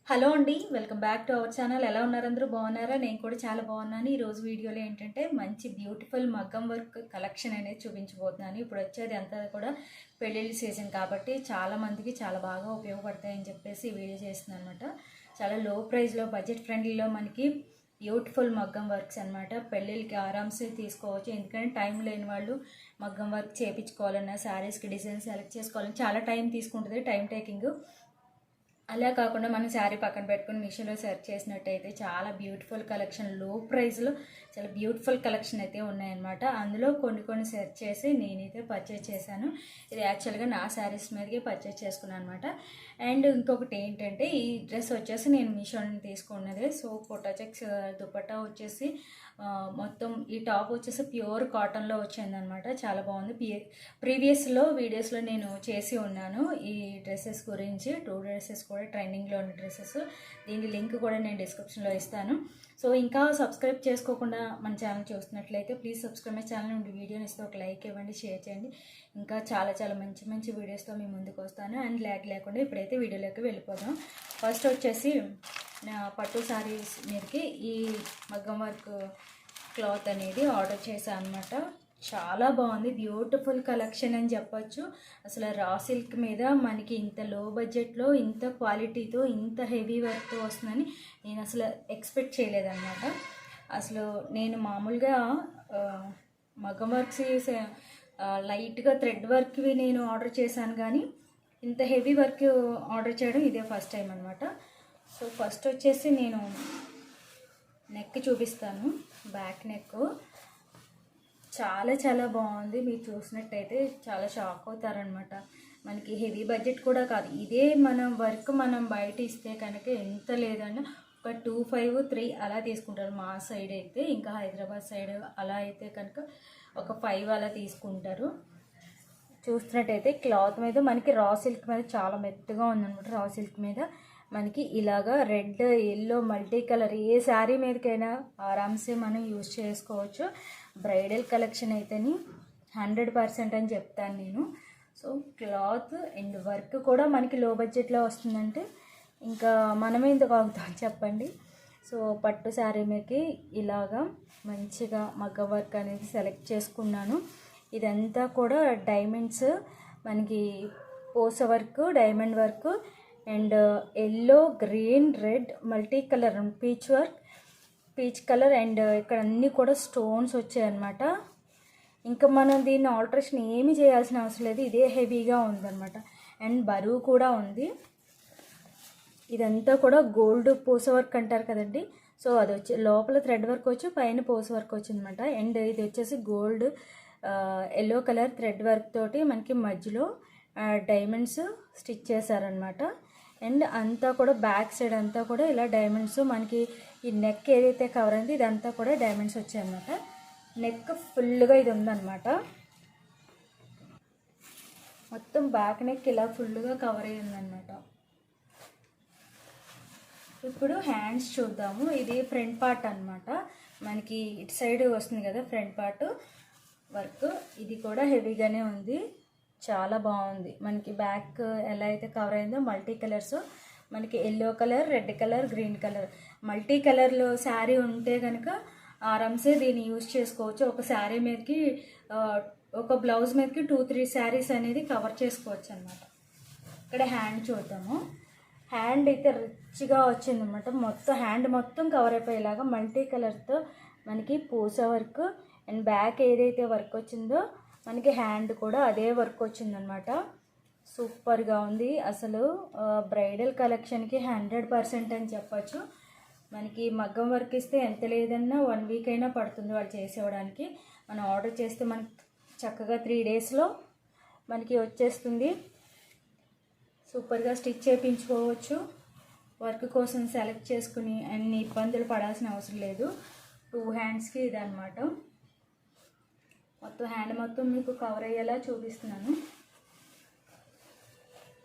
Hello అండి, welcome back to our channel. ఎలా ఉన్నారు అందరూ? బాగున్నారా? నేను కూడా చాలా బాగున్నాను. ఈరోజు వీడియోలో ఏంటంటే మంచి బ్యూటిఫుల్ మగ్గం వర్క్ కలెక్షన్ అనేది చూపించబోతున్నాను. ఇప్పుడు వచ్చేది అంతా కూడా పెళ్ళిళ్ళ సీజన్ కాబట్టి చాలామందికి చాలా బాగా ఉపయోగపడతాయని చెప్పేసి ఈ వీడియో చేస్తున్నాను అనమాట. చాలా లో ప్రైస్లో బడ్జెట్ ఫ్రెండ్లీలో మనకి బ్యూటిఫుల్ మగ్గం వర్క్స్ అనమాట. పెళ్ళిళ్ళకి ఆరామ్సే తీసుకోవచ్చు. ఎందుకంటే టైం లేని వాళ్ళు మగ్గం వర్క్ చేయించుకోవాలన్నా, శారీస్కి డిజైన్ సెలెక్ట్ చేసుకోవాలన్నా చాలా టైం తీసుకుంటుంది, టైం టేకింగ్. అలా కాకుండా మనం శారీ పక్కన పెట్టుకుని మీషోలో సెర్చ్ చేసినట్టయితే చాలా బ్యూటిఫుల్ కలెక్షన్, లో ప్రైస్లో చాలా బ్యూటిఫుల్ కలెక్షన్ అయితే ఉన్నాయన్నమాట. అందులో కొన్ని సెర్చ్ చేసి నేనైతే పర్చేజ్ చేశాను. ఇది యాక్చువల్గా నా శారీస్ మీదకి పర్చేజ్ చేసుకున్నాను అనమాట. అండ్ ఇంకొకటి ఏంటంటే, ఈ డ్రెస్ వచ్చేసి నేను మీషో నుంచి తీసుకున్నది. సో ఫోటో చెక్స్ దుపట్టా వచ్చేసి మొత్తం ఈ టాప్ వచ్చేసి ప్యూర్ కాటన్లో వచ్చిందనమాట. చాలా బాగుంది. ప్రీవియస్లో వీడియోస్లో నేను చేసి ఉన్నాను ఈ డ్రెస్సెస్ గురించి. 2 డ్రెస్సెస్ కూడా ట్రెండింగ్లో ఉన్న డ్రెస్సెస్. దీని లింక్ కూడా నేను డిస్క్రిప్షన్లో ఇస్తాను. సో ఇంకా సబ్స్క్రైబ్ చేసుకోకుండా మన ఛానల్ చూస్తున్నట్లయితే ప్లీజ్ సబ్స్క్రైబ్ మై ఛానల్ నుండి వీడియోని ఇస్తే ఒక లైక్ ఇవ్వండి, షేర్ చేయండి. ఇంకా చాలా మంచి వీడియోస్తో మీ ముందుకు వస్తాను. అండ్ ల్యాగ్ లేకుండా ఇప్పుడైతే వీడియోలోకి వెళ్ళిపోదాం. ఫస్ట్ వచ్చేసి పట్టు శారీస్ మీదకి ఈ మగ్గం వర్క్ క్లాత్ అనేది ఆర్డర్ చేశాను అనమాట. చాలా బాగుంది, బ్యూటిఫుల్ కలెక్షన్ అని చెప్పచ్చు. అసలు రా సిల్క్ మీద మనకి ఇంత లో బడ్జెట్లో ఇంత క్వాలిటీతో ఇంత హెవీ వర్క్తో వస్తుందని నేను అసలు ఎక్స్పెక్ట్ చేయలేదన్నమాట. అసలు నేను మామూలుగా మగ్గం వర్క్స్ లైట్గా థ్రెడ్ వర్క్వి నేను ఆర్డర్ చేశాను, కానీ ఇంత హెవీ వర్క్ ఆర్డర్ చేయడం ఇదే ఫస్ట్ టైం అనమాట. సో ఫస్ట్ వచ్చేసి నేను నెక్ చూపిస్తాను. బ్యాక్ నెక్ చాలా బాగుంది. మీరు చూసినట్టయితే చాలా షాక్ అవుతారనమాట. మనకి హెవీ బడ్జెట్ కూడా కాదు. ఇదే మనం వర్క్ మనం బయట ఇస్తే కనుక ఎంత లేదన్నా ఒక 2,500, 3 అలా తీసుకుంటారు మా సైడ్ అయితే. ఇంకా హైదరాబాద్ సైడ్ అలా అయితే కనుక ఒక 5 అలా తీసుకుంటారు. చూస్తున్నట్టయితే క్లాత్ మీద మనకి రా సిల్క్ మీద చాలా మెత్తగా ఉందన్నమాట. రా సిల్క్ మీద మనకి ఇలాగా రెడ్, ఎల్లో, మల్టీ కలర్ ఏ శారీ మీదకైనా ఆరామ్సే మనం యూజ్ చేసుకోవచ్చు. బ్రైడల్ కలెక్షన్ అయితేని 100% అని చెప్తాను నేను. సో క్లాత్ అండ్ వర్క్ కూడా మనకి లో బడ్జెట్లో వస్తుందంటే ఇంకా మనమే ఇంతకు అవుతాం చెప్పండి. సో పట్టు శారీ మీదకి ఇలాగా మంచిగా మగ్గ వర్క్ అనేది సెలెక్ట్ చేసుకున్నాను. ఇదంతా కూడా డైమండ్స్, మనకి పోస work, diamond work and yellow, green, red, multi colour, peach colour and ఇక్కడ అన్నీ కూడా స్టోన్స్ వచ్చాయన్నమాట. ఇంకా మనం దీన్ని ఆల్టరేషన్ ఏమీ చేయాల్సిన అవసరం లేదు. ఇదే హెవీగా ఉందన్నమాట. అండ్ బరువు కూడా ఉంది. ఇదంతా కూడా గోల్డ్ పూస వర్క్ అంటారు కదండి. సో అది వచ్చి లోపల థ్రెడ్ వర్క్ వచ్చి పైన పూస వర్క్ వచ్చిందన్నమాట. అండ్ ఇది వచ్చేసి gold yellow colour thread work తోటి మనకి మధ్యలో డైమండ్స్ స్టిచ్ చేశారనమాట. అండ్ అంతా కూడా బ్యాక్ సైడ్ అంతా కూడా ఇలా డైమండ్స్, మనకి ఈ నెక్ ఏదైతే కవర్ అయింది ఇదంతా కూడా డైమండ్స్ వచ్చాయన్నమాట. నెక్ ఫుల్గా ఇది ఉందన్నమాట. మొత్తం బ్యాక్ నెక్ ఇలా ఫుల్గా కవర్ అయ్యిందన్నమాట. ఇప్పుడు హ్యాండ్స్ చూద్దాము. ఇది ఫ్రంట్ పార్ట్ అనమాట. మనకి ఇటు సైడ్ వస్తుంది కదా ఫ్రంట్ పార్ట్ వర్క్. ఇది కూడా హెవీగానే ఉంది, చాలా బాగుంది. మనకి బ్యాక్ ఎలా అయితే కవర్ అయిందో మల్టీ కలర్స్, మనకి yellow colour, red colour, green colour, multi కలర్లో శారీ ఉంటే కనుక ఆరామ్సే దీన్ని యూజ్ చేసుకోవచ్చు. ఒక శారీ మీదకి ఒక బ్లౌజ్ మీదకి 2-3 శారీస్ అనేది కవర్ చేసుకోవచ్చు అనమాట. ఇక్కడ హ్యాండ్ చూద్దాము. హ్యాండ్ అయితే రిచ్గా వచ్చిందన్నమాట. మొత్తం హ్యాండ్ మొత్తం కవర్ అయిపోయేలాగా మల్టీ కలర్తో మనకి పూస వర్క్ అండ్ బ్యాక్ ఏదైతే వర్క్ వచ్చిందో మనకి హ్యాండ్ కూడా అదే వర్క్ వచ్చిందనమాట. సూపర్గా ఉంది. అసలు బ్రైడల్ కలెక్షన్కి 100% అని చెప్పచ్చు. మనకి మగ్గం వర్క్ ఇస్తే ఎంత లేదన్నా 1 వీక్ అయినా పడుతుంది వాళ్ళు చేసేవడానికి. మనం ఆర్డర్ చేస్తే మనకి చక్కగా 3 డేస్లో మనకి వచ్చేస్తుంది. సూపర్గా స్టిచ్ చేయించుకోవచ్చు. వర్క్ కోసం సెలెక్ట్ చేసుకుని అన్ని ఇబ్బందులు పడాల్సిన అవసరం లేదు. 2 హ్యాండ్స్కి ఇది అనమాట. మొత్తం హ్యాండ్ మొత్తం మీకు కవర్ అయ్యేలా చూపిస్తున్నాను.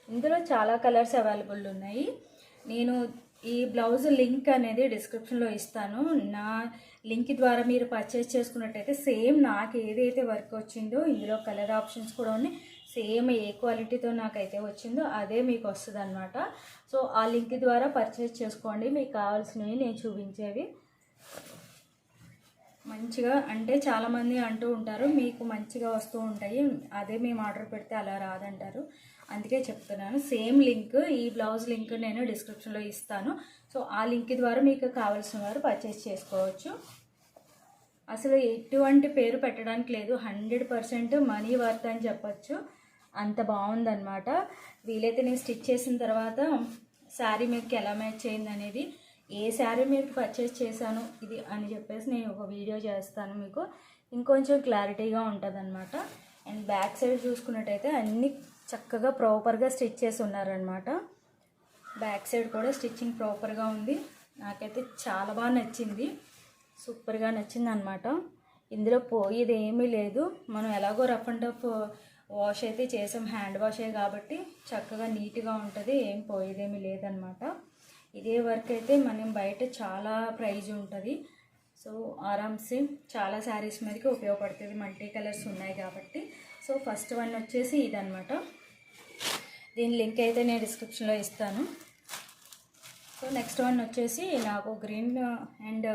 ఇందులో చాలా కలర్స్ అవైలబుల్ ఉన్నాయి. నేను ఈ బ్లౌజ్ లింక్ అనేది డిస్క్రిప్షన్లో ఇస్తాను. నా లింక్ ద్వారా మీరు పర్చేస్ చేసుకున్నట్టయితే సేమ్ నాకు ఏదైతే వర్క్ వచ్చిందో ఇందులో కలర్ ఆప్షన్స్ కూడా ఉన్నాయి. సేమ్ ఏ క్వాలిటీతో నాకైతే వచ్చిందో అదే మీకు వస్తుంది అనమాట. సో ఆ లింక్ ద్వారా పర్చేస్ చేసుకోండి, మీకు కావాల్సినవి నేను చూపించేవి. మంచిగా అంటే చాలామంది అంటూ ఉంటారు మీకు మంచిగా వస్తూ ఉంటాయి, అదే మేము ఆర్డర్ పెడితే అలా రాదంటారు. అందుకే చెప్తున్నాను. సేమ్ లింక్, ఈ బ్లౌజ్ లింక్ నేను డిస్క్రిప్షన్లో ఇస్తాను. సో ఆ లింక్ ద్వారా మీకు కావాల్సిన వారు పర్చేస్ చేసుకోవచ్చు. అసలు ఎటువంటి పేరు పెట్టడానికి లేదు, 100% మనీ వర్త్ అని చెప్పచ్చు. అంత బాగుందన్నమాట. వీలైతే నేను స్టిచ్ చేసిన తర్వాత శారీ మీదకి ఎలా మ్యాచ్ అయింది అనేది, ఏ శారీ మీద పర్చేస్ చేశాను ఇది అని చెప్పేసి నేను ఒక వీడియో చేస్తాను, మీకు ఇంకొంచెం క్లారిటీగా ఉంటుంది అనమాట. అండ్ బ్యాక్ సైడ్ చూసుకున్నట్టయితే అన్నీ చక్కగా ప్రాపర్గా స్టిచ్ చేసి ఉన్నారనమాట. బ్యాక్ సైడ్ కూడా స్టిచ్చింగ్ ప్రాపర్గా ఉంది. నాకైతే చాలా బాగా నచ్చింది, సూపర్గా నచ్చింది అనమాట. ఇందులో పోయేది ఏమీ లేదు. మనం ఎలాగో రఫ్ అండ్ టఫ్ వాష్ అయితే చేసాం, హ్యాండ్ వాషే కాబట్టి చక్కగా నీట్గా ఉంటుంది, ఏం పోయేదేమీ లేదనమాట. ఇదే వర్క్ అయితే మనం బయట చాలా ప్రైజ్ ఉంటుంది. సో ఆరామ్సే చాలా శారీస్ మీదకి ఉపయోగపడుతుంది, మల్టీ కలర్స్ ఉన్నాయి కాబట్టి. సో ఫస్ట్ వన్ వచ్చేసి ఇదనమాట. దీని లింక్ అయితే నేను డిస్క్రిప్షన్లో ఇస్తాను. సో నెక్స్ట్ వన్ వచ్చేసి నాకు గ్రీన్ అండ్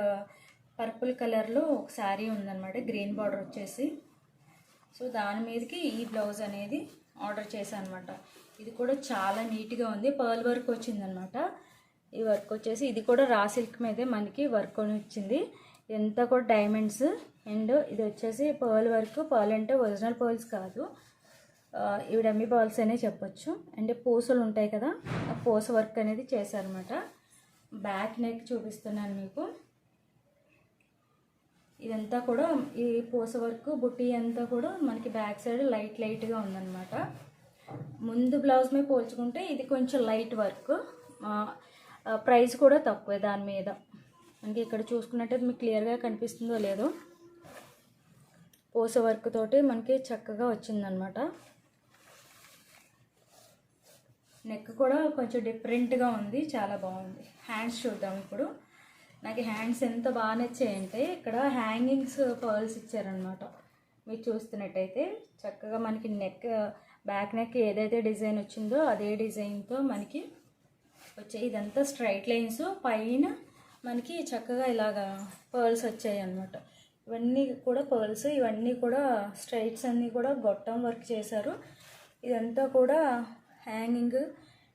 పర్పుల్ కలర్లో ఒక శారీ ఉందన్నమాట, గ్రీన్ బార్డర్ వచ్చేసి. సో దాని మీదకి ఈ బ్లౌజ్ అనేది ఆర్డర్ చేశాను అనమాట. ఇది కూడా చాలా నీట్గా ఉంది, పర్ల్ వర్క్ వచ్చిందనమాట. ఈ వర్క్ వచ్చేసి ఇది కూడా రా సిల్క్ మీదే మనకి వర్క్ అని వచ్చింది. ఇదంతా కూడా డైమండ్స్ అండ్ ఇది వచ్చేసి పర్ల్ వర్క్. పర్ల్ అంటే ఒరిజినల్ పర్ల్స్ కాదు, ఇవి డమ్మీ పర్ల్స్ అనే చెప్పొచ్చు. అంటే పూసలు ఉంటాయి కదా, ఆ పూస వర్క్ అనేది చేశారనమాట. బ్యాక్ నెక్ చూపిస్తున్నాను మీకు. ఇదంతా కూడా ఈ పూస వర్క్ బుట్టి అంతా కూడా మనకి బ్యాక్ సైడ్ లైట్గా ఉందన్నమాట. ముందు బ్లౌజ్ మీద పోల్చుకుంటే ఇది కొంచెం లైట్ వర్క్, ప్రైస్ కూడా తక్కువే దాని మీద. మనకి ఇక్కడ చూసుకున్నట్టయితే మీకు క్లియర్గా కనిపిస్తుందో లేదో, పూస వర్క్ తోటి మనకి చక్కగా వచ్చిందనమాట. నెక్ కూడా కొంచెం డిఫరెంట్గా ఉంది, చాలా బాగుంది. హ్యాండ్స్ చూద్దాం ఇప్పుడు. నాకు హ్యాండ్స్ ఎంత బాగా నచ్చాయంటే ఇక్కడ హ్యాంగింగ్స్ పర్ల్స్ ఇచ్చారనమాట. మీరు చూస్తున్నట్టయితే చక్కగా మనకి నెక్, బ్యాక్ నెక్ ఏదైతే డిజైన్ వచ్చిందో అదే డిజైన్తో మనకి వచ్చాయి. ఇదంతా స్ట్రైట్ లైన్స్, పైన మనకి చక్కగా ఇలాగా పర్ల్స్ వచ్చాయి అన్నమాట. ఇవన్నీ కూడా పర్ల్స్, ఇవన్నీ కూడా స్ట్రైట్స్ అన్నీ కూడా గొట్టం వర్క్ చేశారు. ఇదంతా కూడా హ్యాంగింగ్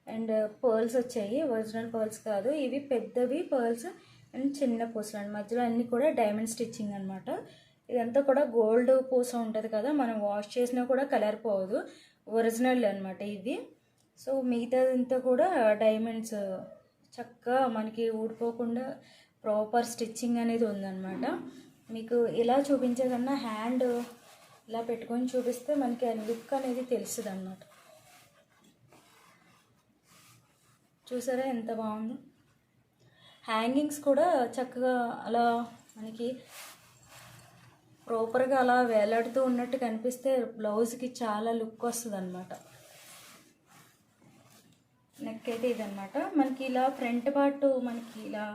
అండ్ పర్ల్స్ వచ్చాయి, ఒరిజినల్ పర్ల్స్ కాదు ఇవి, పెద్దవి పర్ల్స్ అండ్ చిన్న పూసలు అండి. మధ్యలో అన్నీ కూడా డైమండ్ స్టిచ్చింగ్ అనమాట. ఇదంతా కూడా గోల్డ్ పూస ఉంటుంది కదా, మనం వాష్ చేసినా కూడా కలర్ పోదు, ఒరిజినల్ అనమాట ఇది. సో మిగతాదంతా కూడా డైమండ్స్, చక్కగా మనకి ఊడిపోకుండా ప్రాపర్ స్టిచ్చింగ్ అనేది ఉందన్నమాట. మీకు ఇలా చూపించే కన్నా హ్యాండ్ ఇలా పెట్టుకొని చూపిస్తే మనకి ఆ లుక్ అనేది తెలుస్తుంది అన్నమాట. చూసారా ఎంత బాగుందో. హ్యాంగింగ్స్ కూడా చక్కగా అలా మనకి ప్రాపర్గా అలా వేలాడుతూ ఉన్నట్టు కనిపిస్తే బ్లౌజ్కి చాలా లుక్ వస్తుంది అనమాట. నెక్ అయితే ఇదనమాట. మనకి ఇలా ఫ్రంట్ పార్ట్, మనకి ఇలా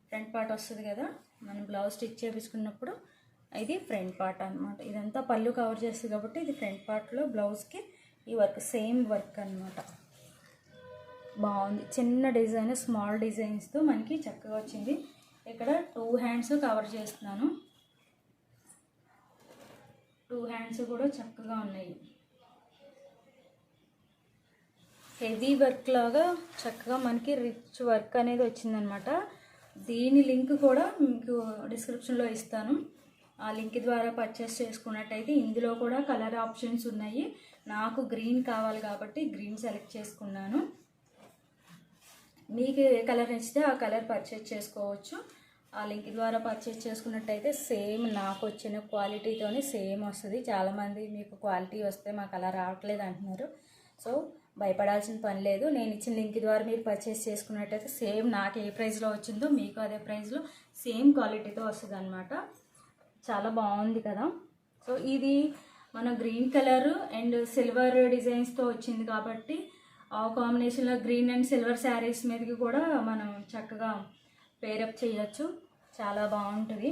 ఫ్రంట్ పార్ట్ వస్తుంది కదా మనం బ్లౌజ్ స్టిచ్ చేయించుకున్నప్పుడు, ఇది ఫ్రంట్ పార్ట్ అనమాట. ఇదంతా పళ్ళు కవర్ చేస్తుంది కాబట్టి ఇది ఫ్రంట్ పార్ట్లో బ్లౌజ్కి ఈ వర్క్ సేమ్ వర్క్ అనమాట. బాగుంది, చిన్న డిజైన్, స్మాల్ డిజైన్స్తో మనకి చక్కగా వచ్చింది. ఇక్కడ 2 హ్యాండ్స్ కవర్ చేస్తున్నాను, 2 హ్యాండ్స్ కూడా చక్కగా ఉన్నాయి. హెవీ వర్క్ లాగా చక్కగా మనకి రిచ్ వర్క్ అనేది వచ్చిందనమాట. దీని లింక్ కూడా మీకు డిస్క్రిప్షన్లో ఇస్తాను. ఆ లింక్ ద్వారా పర్చేస్ చేసుకున్నట్టయితే ఇందులో కూడా కలర్ ఆప్షన్స్ ఉన్నాయి. నాకు గ్రీన్ కావాలి కాబట్టి గ్రీన్ సెలెక్ట్ చేసుకున్నాను. మీకు ఏ కలర్ నచ్చితే ఆ కలర్ పర్చేస్ చేసుకోవచ్చు. ఆ లింక్ ద్వారా పర్చేస్ చేసుకున్నట్టయితే సేమ్ నాకు వచ్చిన క్వాలిటీతోనే సేమ్ వస్తుంది. చాలామంది మీకు క్వాలిటీ వస్తే మాకు అలా రావట్లేదు అంటున్నారు. సో భయపడాల్సిన పని లేదు. నేను ఇచ్చిన లింక్ ద్వారా మీరు పర్చేస్ చేసుకున్నట్టయితే సేమ్ నాకు ఏ ప్రైస్లో వచ్చిందో మీకు అదే ప్రైస్లో సేమ్ క్వాలిటీతో వస్తుంది అనమాట. చాలా బాగుంది కదా. సో ఇది మన గ్రీన్ కలర్ అండ్ సిల్వర్ డిజైన్స్తో వచ్చింది కాబట్టి ఆ కాంబినేషన్లో గ్రీన్ అండ్ సిల్వర్ శారీస్ మీదకి కూడా మనం చక్కగా పేరప్ చేయొచ్చు. చాలా బాగుంటుంది,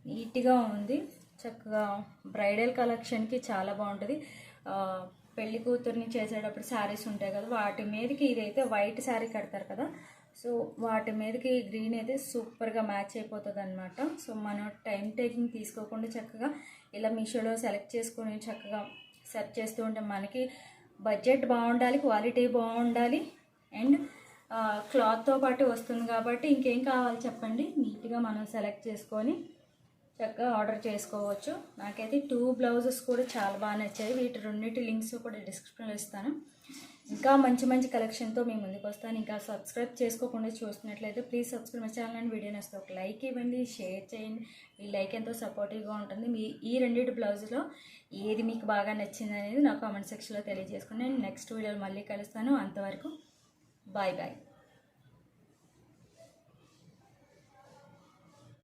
నీట్గా ఉంది, చక్కగా బ్రైడల్ కలెక్షన్కి చాలా బాగుంటుంది. పెళ్లి కూతుర్ని చేసేటప్పుడు శారీస్ ఉంటాయి కదా, వాటి మీదకి ఇదైతే వైట్ శారీ కడతారు కదా, సో వాటి మీదకి గ్రీన్ అయితే సూపర్గా మ్యాచ్ అయిపోతుంది అనమాట. సో మనం టైం టేకింగ్ తీసుకోకుండా చక్కగా ఇలా మీషోలో సెలెక్ట్ చేసుకొని చక్కగా సెర్చ్ చేస్తూ ఉంటే మనకి బడ్జెట్ బాగుండాలి, క్వాలిటీ బాగుండాలి, అండ్ క్లాత్తో పాటు వస్తుంది కాబట్టి ఇంకేం కావాలి చెప్పండి. నీట్గా మనం సెలెక్ట్ చేసుకొని చక్కగా ఆర్డర్ చేసుకోవచ్చు. నాకైతే 2 బ్లౌజెస్ కూడా చాలా బాగా నచ్చాయి. వీటి రెండింటి లింక్స్ కూడా డిస్క్రిప్షన్లో ఇస్తాను. ఇంకా మంచి మంచి కలెక్షన్తో మీ ముందుకు వస్తాను. ఇంకా సబ్స్క్రైబ్ చేసుకోకుండా చూస్తున్నట్లయితే please subscribe my channel and video నచ్చితే ఒక లైక్ ఇవ్వండి, షేర్ చేయండి. ఈ లైక్ ఎంతో సపోర్టివ్గా ఉంటుంది. ఈ రెండింటి బ్లౌజ్లో ఏది మీకు బాగా నచ్చింది అనేది నా కామెంట్ సెక్షన్లో తెలియజేసుకోండి. నేను నెక్స్ట్ వీడియోలో మళ్ళీ కలుస్తాను. అంతవరకు బాయ్ బాయ్.